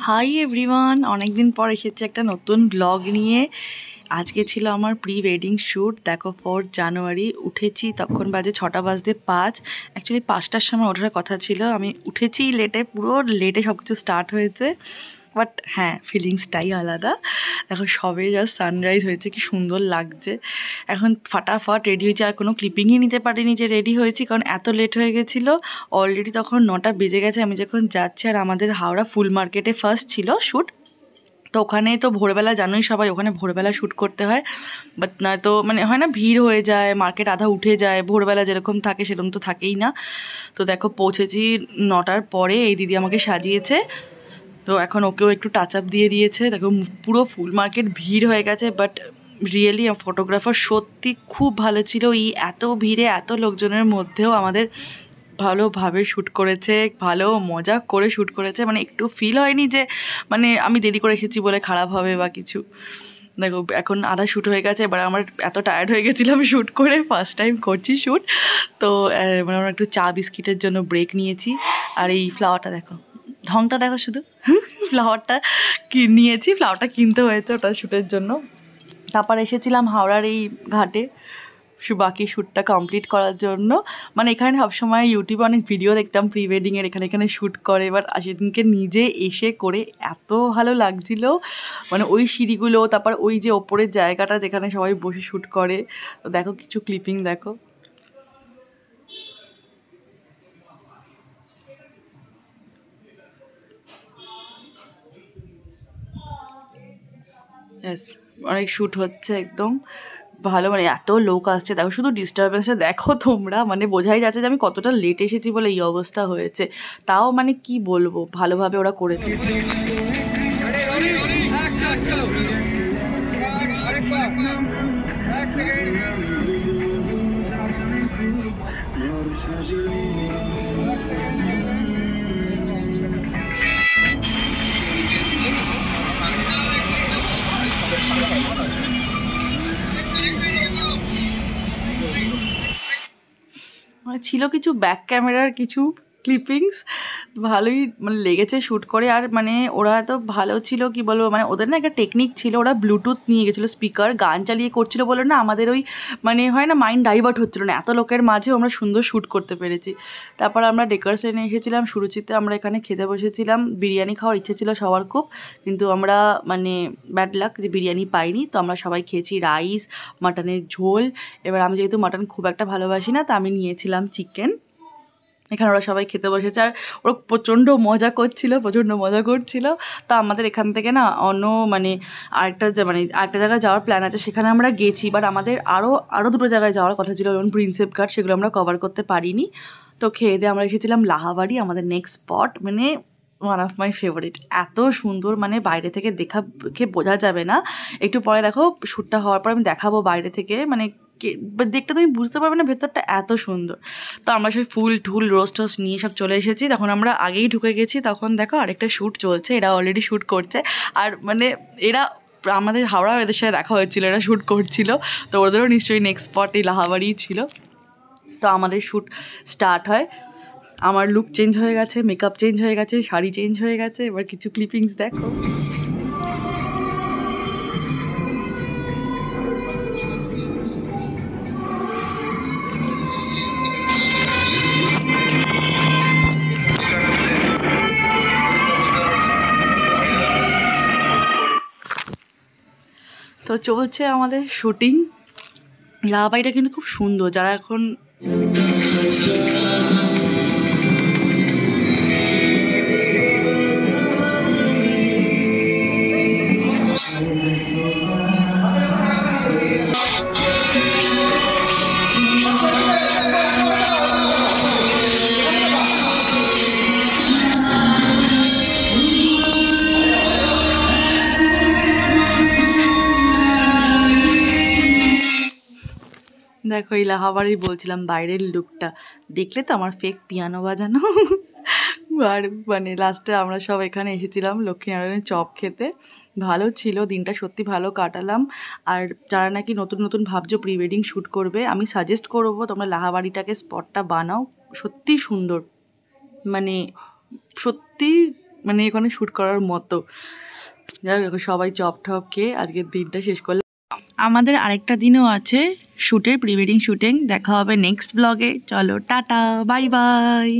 Hi everyone, অনেকদিন পর এসেছে একটা নতুন ব্লগ নিয়ে। আজকে ছিল আমার প্রি ওয়েডিং শ্যুট। দেখো 4 জানুয়ারি উঠেছি, তখন বাজে 6টা বাজতে 5। অ্যাকচুয়ালি 5টার সময় ওঠার কথা ছিল, আমি উঠেছি লেটে, পুরো লেটে সব কিছু স্টার্ট হয়েছে। বাট হ্যাঁ, ফিলিংসটাই আলাদা। দেখো সবে জাস্ট সানরাইজ হয়েছে, কি সুন্দর লাগছে। এখন ফাটাফাট রেডি হয়েছি, আর কোনো ক্লিপিংই নিতে পারিনি যে রেডি হয়েছি, কারণ এত লেট হয়ে গেছিলো। অলরেডি তখন 9টা বেজে গেছে আমি যখন যাচ্ছি। আর আমাদের হাওড়া ফুল মার্কেটে ফার্স্ট ছিল শ্যুট, তো ওখানে তো ভোরবেলা জানোই সবাই, ওখানে ভোরবেলা শ্যুট করতে হয়। বাট নয়তো মানে হয় না, ভিড় হয়ে যায়, মার্কেট আধা উঠে যায়, ভোরবেলা যেরকম থাকে সেরকম তো থাকেই না। তো দেখো পৌঁছেছি 9টার পরে, এই দিদি আমাকে সাজিয়েছে। তো এখন ওকেও একটু টাচ আপ দিয়ে দিয়েছে। দেখো পুরো ফুল মার্কেট ভিড় হয়ে গেছে, বাট রিয়েলি ফটোগ্রাফার সত্যি খুব ভালো ছিল। এই এত ভিড়ে এত লোকজনের মধ্যেও আমাদের ভালোভাবে শ্যুট করেছে, ভালো মজা করে শ্যুট করেছে। মানে একটু ফিল হয়নি যে মানে আমি দেরি করে এসেছি বলে খারাপ হবে বা কিছু। দেখো এখন আধা শ্যুট হয়ে গেছে, এবার আমার এত টায়ার্ড হয়ে গেছিলাম শ্যুট করে, ফার্স্ট টাইম করছি শ্যুট। তো মানে আমরা একটু চা বিস্কিটের জন্য ব্রেক নিয়েছি। আর এই ফ্লাওয়ারটা দেখো, ঢংটা দেখো শুধু, ফ্লাওয়ারটা নিয়েছি, ফ্লাওয়ারটা কিনতে হয়েছে ওটা শ্যুটের জন্য। তারপর এসেছিলাম হাওড়ার এই ঘাটে বাকি শ্যুটটা কমপ্লিট করার জন্য। মানে এখানে সবসময় ইউটিউবে অনেক ভিডিও দেখতাম প্রি ওয়েডিংয়ের, এখানে শ্যুট করে। এবার সেদিনকে নিজে এসে করে এত ভালো লাগছিল। মানে ওই সিঁড়িগুলো, তারপর ওই যে ওপরের জায়গাটা যেখানে সবাই বসে শ্যুট করে। তো দেখো কিছু ক্লিপিং দেখো। ব্যাস, অনেক শ্যুট হচ্ছে একদম ভালো। মানে এত লোক আসছে, দেখো শুধু ডিস্টারবেন্সটা দেখো তোমরা, মানে বোঝাই যাচ্ছে যে আমি কতটা লেট এসেছি বলে এই অবস্থা হয়েছে। তাও মানে কি বলবো, ভালোভাবে ওরা করেছে। মানে ছিল কিছু ব্যাক ক্যামেরার কিছু ক্লিপিংস, ভালোই মানে লেগেছে শ্যুট করে। আর মানে ওরা তো ভালো ছিল, কি বলবো, মানে ওদের না একটা টেকনিক ছিল, ওরা ব্লুটুথ নিয়ে গেছিলো, স্পিকার গান চালিয়ে করছিল বলে না আমাদের ওই মানে হয় না, মাইন্ড ডাইভার্ট হচ্ছিলো না। এত লোকের মাঝেও আমরা সুন্দর শ্যুট করতে পেরেছি। তারপর আমরা ডেকার্সনে এসেছিলাম, সুরুচিতে আমরা এখানে খেতে বসেছিলাম। বিরিয়ানি খাওয়ার ইচ্ছে ছিল সবার খুব, কিন্তু আমরা মানে ব্যাড লাক যে বিরিয়ানি পাইনি। তো আমরা সবাই খেয়েছি রাইস, মাটনের ঝোল। এবার আমি যেহেতু মাটন খুব একটা ভালোবাসি না, তা আমি নিয়েছিলাম চিকেন। এখানে ওরা সবাই খেতে বসেছে, আর ওরা প্রচণ্ড মজা করছিল। তা আমাদের এখান থেকে না অন্য মানে আরেকটা জায়গায় যাওয়ার প্ল্যান আছে, সেখানে আমরা গেছি। বাট আমাদের আরও দুটো জায়গায় যাওয়ার কথা ছিল, যেমন প্রিন্সেপ ঘাট, সেগুলো আমরা কভার করতে পারিনি। তো খেয়ে দিয়ে আমরা এসেছিলাম লাহাবাড়ি, আমাদের নেক্সট স্পট, মানে ওয়ান অফ মাই ফেভারিট। এত সুন্দর, মানে বাইরে থেকে দেখে বোঝা যাবে না। একটু পরে দেখো শ্যুটটা হওয়ার পর আমি দেখাবো বাইরে থেকে, মানে দেখতে তুমি বুঝতে পারবে না ভেতরটা এত সুন্দর। তো আমরা সব ফুল রোস্ট নিয়ে সব চলে এসেছি। তখন আমরা আগেই ঢুকে গেছি, তখন দেখো আরেকটা শ্যুট চলছে, এরা অলরেডি শ্যুট করছে। আর মানে এরা আমাদের হাওড়া এদের সাথে দেখা হয়েছিল, এরা শ্যুট করছিল। তো ওদেরও নিশ্চয়ই নেক্সট স্পট এই লাহাবাড়িই ছিল। তো আমাদের শ্যুট স্টার্ট হয়, আমার লুক চেঞ্জ হয়ে গেছে, মেকআপ চেঞ্জ হয়ে গেছে, শাড়ি চেঞ্জ হয়ে গেছে। এবার কিছু ক্লিপিংস দেখো। তো চলছে আমাদের শুটিং। লাহাবাড়িটা কিন্তু খুব সুন্দর, যারা এখন দেখো এই লাহাবাড়ি বলছিলাম, বাইরের লুকটা দেখলে তো, আমার ফেক পিয়ানো বাজানো। আর মানে লাস্টে আমরা সব এখানে এসেছিলাম লক্ষ্মীনারায়ণের চপ খেতে। ভালো ছিল দিনটা, সত্যি ভালো কাটালাম। আর যারা নাকি নতুন ভাবছো প্রি ওয়েডিং শ্যুট করবে, আমি সাজেস্ট করবো তোমরা লাহাবাড়িটাকে স্পটটা বানাও। সত্যি সুন্দর, মানে সত্যি মানে এখানে শ্যুট করার মতো। যাই হোক সবাই চপ টপ খেয়ে আজকের দিনটা শেষ করলাম। আমাদের আরেকটা দিনও আছে শ্যুটের, প্রি ওয়েডিং শ্যুটিং। দেখা হবে নেক্সট ব্লগে। চলো টাটা, বাই বাই।